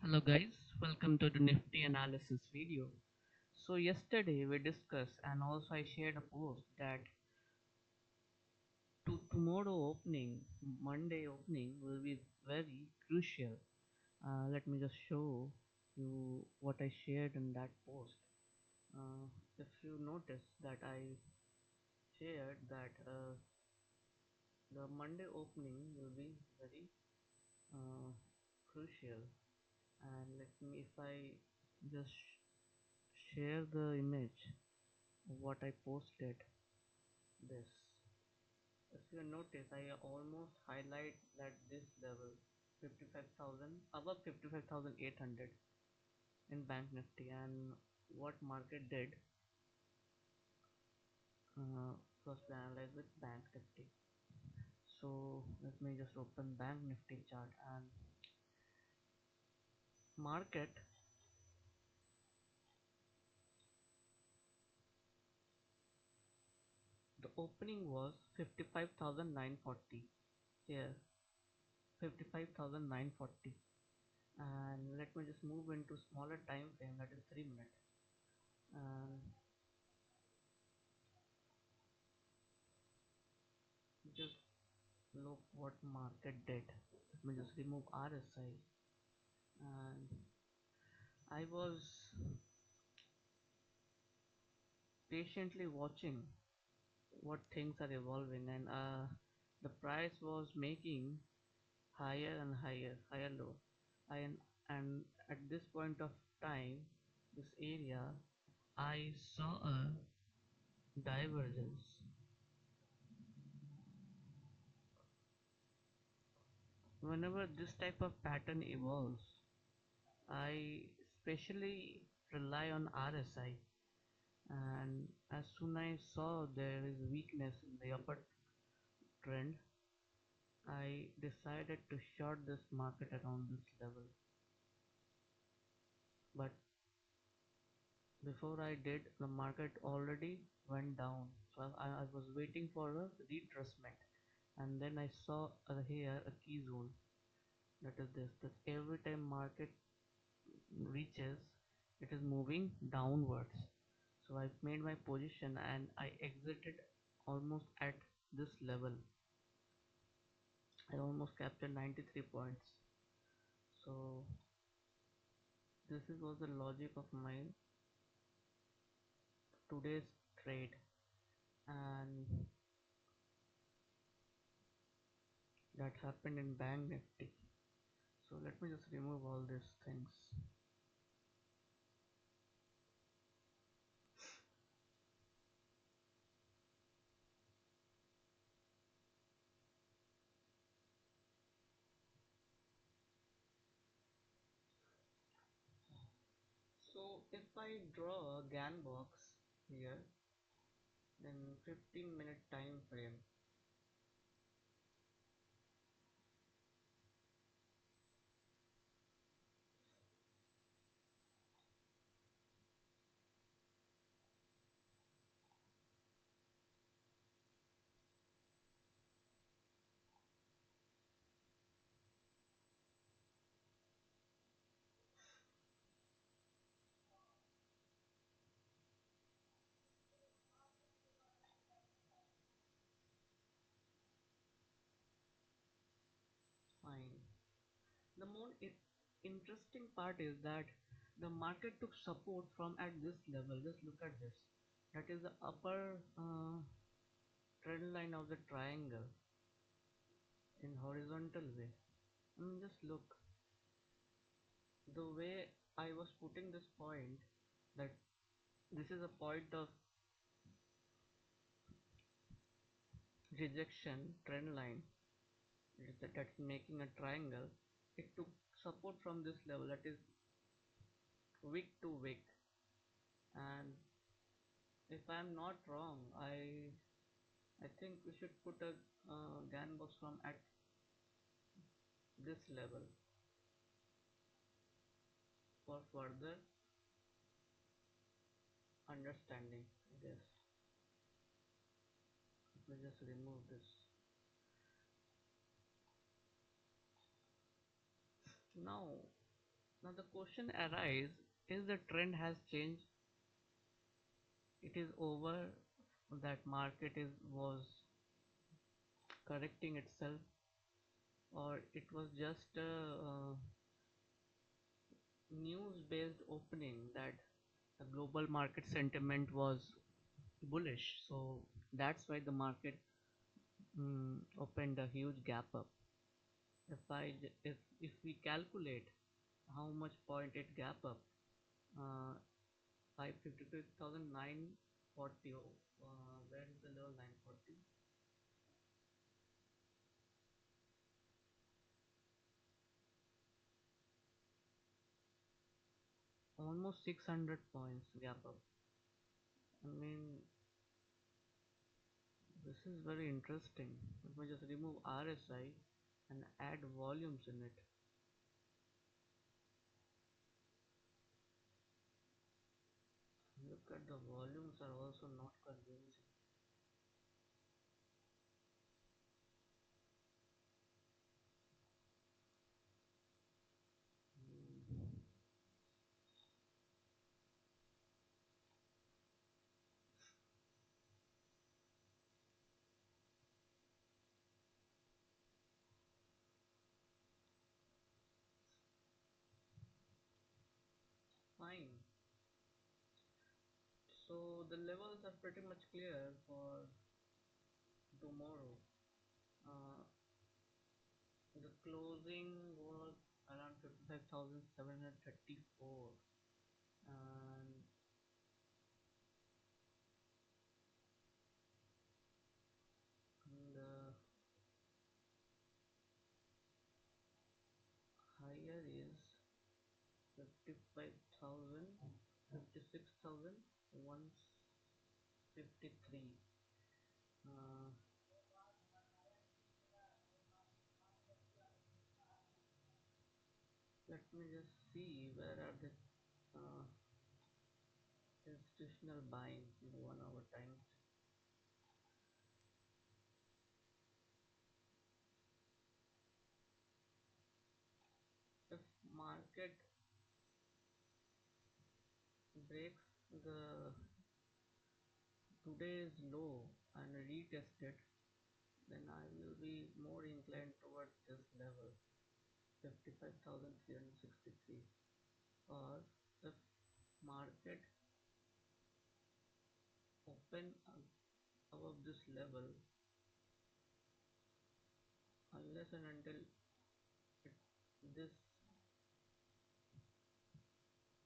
Hello guys, welcome to the Nifty analysis video. So yesterday we discussed and also I shared a post that tomorrow opening, Monday opening will be very crucial. Let me just show you what I shared in that post. Uh, if you notice that I shared that the Monday opening will be very uh, crucial, and let me if I just share the image what I posted this. If you notice, I almost highlight that this level 55,000 above 55,800 in Bank Nifty, and what market did. First we analyze with Bank Nifty. So let me just open Bank Nifty chart, and market the opening was 55,940 here, 55,940. And let me just move into smaller time frame, that is 3 minutes, and just look what market did. Let me just remove RSI, and I was patiently watching what things are evolving, and the price was making higher and higher low. And at this point of time, this area, I saw a divergence. Whenever this type of pattern evolves, I especially rely on RSI, and as soon as I saw there is weakness in the upper trend, I decided to short this market around this level. But before I did, the market already went down, so I was waiting for a retracement, and then I saw here a key zone, that is this, that every time market reaches, it is moving downwards. So I made my position and I exited almost at this level. I almost captured 93 points. So was the logic of my today's trade, and that happened in Bank Nifty. So let me just remove all these things. So if I draw a GAN box here, then 15-minute time frame, fine. The more interesting part is that the market took support from at this level. Just look at this. That is the upper trend line of the triangle in horizontal way. Just look the way I was putting this point, that this is a point of rejection trend line, that's making a triangle. It took support from this level, that is wick to wick, and if I am not wrong, I think we should put a GAN box from at this level for further understanding. I guess let me just remove this. Now Now the question arises, is the trend has changed, it is over, that market is was correcting itself, or it was just a news based opening that the global market sentiment was bullish, so that's why the market opened a huge gap up. If we calculate how much point it gap up, uh, 556,940, where is the level 940? Almost 600 points gap up. I mean, this is very interesting. Let me just remove RSI and add volumes in it. Look at the volumes are also not convincing. Hmm, fine. So the levels are pretty much clear for tomorrow. Uh, the closing was around 55,734, and the higher is 55,000, 56,153. Uh, Let me just see where are the uh, institutional buying in 1 hour time. If market breaks the today's low and retest it, then I will be more inclined towards this level, 55,363. Or if market open above this level, unless and until this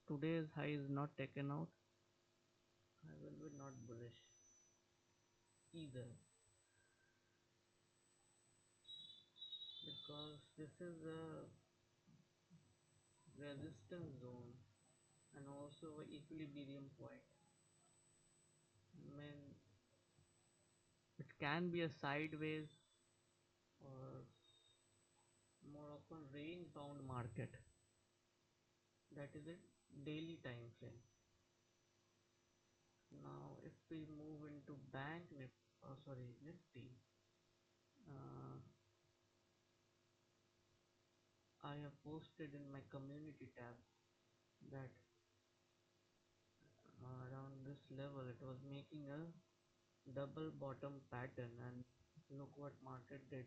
today's high is not taken out, I will be not bullish either, because this is a resistance zone and also a equilibrium point. I mean, it can be a sideways or more often range bound market. That is it, daily time frame. Now, if we move into Nifty, uh, I have posted in my community tab that around this level it was making a double bottom pattern, and look what market did.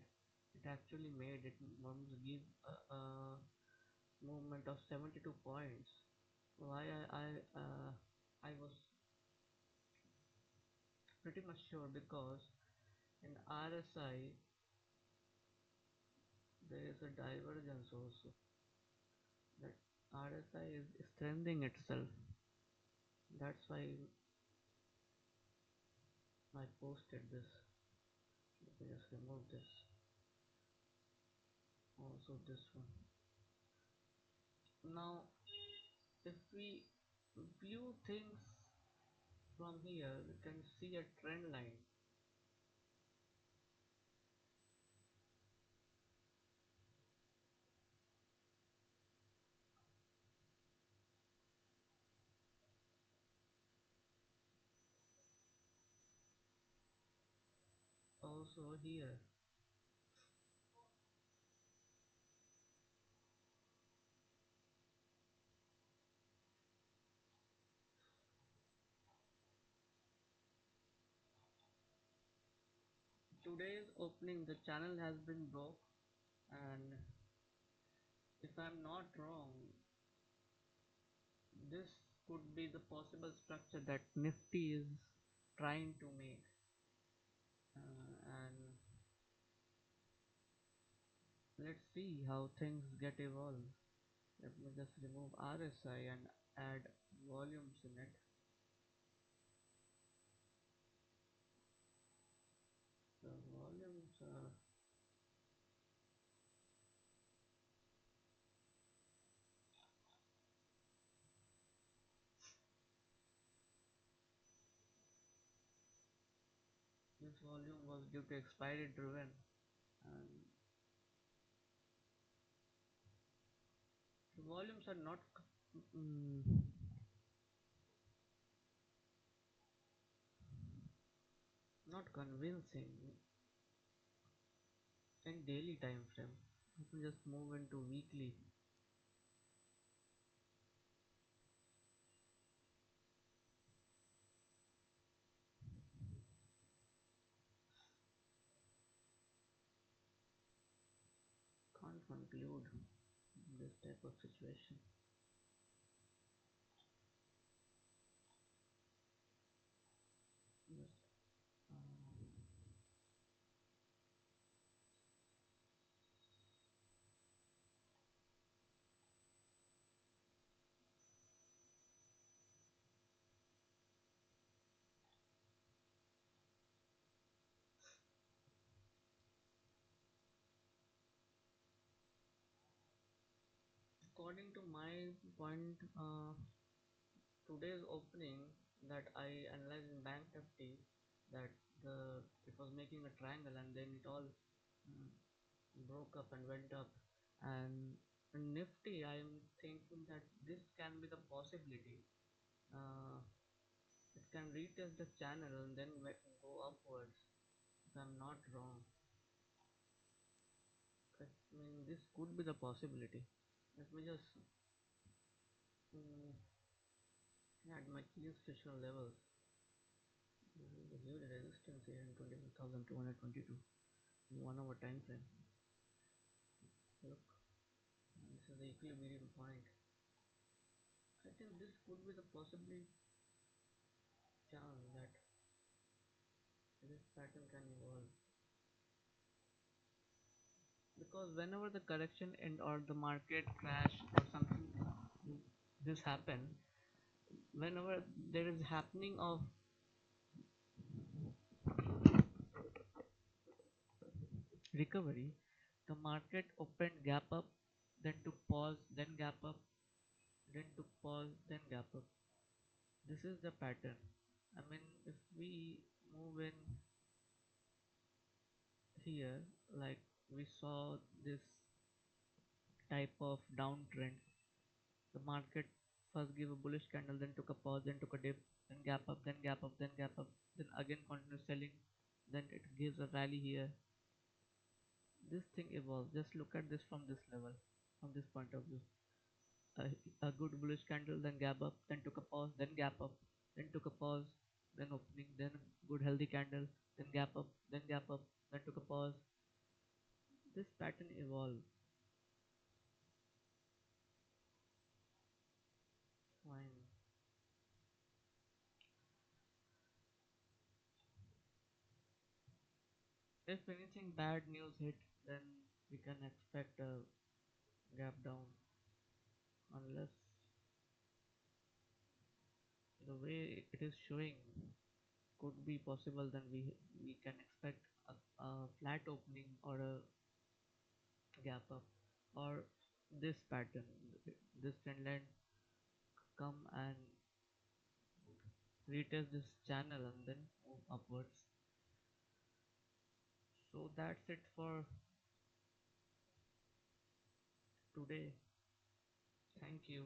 It actually made it once give a movement of 72 points. Why I was pretty much sure, because in RSI there is a divergence also, that RSI is strengthening itself. That's why I posted this. Let me just remove this. Also this one. Now, if we view things from here, we can see a trend line also here. today's opening, the channel has been broke, and if I'm not wrong, this could be the possible structure that Nifty is trying to make. And let's see how things get evolved. Let me just remove RSI and add volumes in it. The volumes are this volume was due to expiry driven, and the volumes are mm, not convincing in daily time frame. Let me just move into weekly. Can't conclude this type of situation. Just, according to my point, today's opening that I analyzed in Bank Nifty, that it was making a triangle and then it all uh, broke up and went up. And in Nifty, I'm thinking that this can be the possibility. Uh, it can retest the channel and then go upwards. If I'm not wrong, I mean this could be the possibility. Let me just mm, add my key special levels. There is a huge resistance here in 21,222 in 1 hour time frame. Look, this is the equilibrium point. I think this could be the possible chance that this pattern can evolve, because whenever the correction end or the market crash or something this happen, whenever there is happening of recovery, the market opened gap up, then took pause, then gap up, then took pause, then gap up. This is the pattern. I mean, if we move in here, like we saw this type of downtrend, the market first give a bullish candle, then took a pause, then took a dip, then gap up, then gap up, then gap up, then again continue selling, then it gives a rally here. This thing evolves. Just look at this from this level, from this point of view. A good bullish candle, then gap up, then took a pause, then gap up, then took a pause, then opening, then good healthy candle, then gap up, then gap up, then took a pause. This pattern evolves. Fine. If anything bad news hit, then we can expect a gap down, unless the way it is showing could be possible, then we can expect a flat opening or a gap up, or this pattern, this trend line come and retest this channel and then move upwards. So that's it for today. Thank you.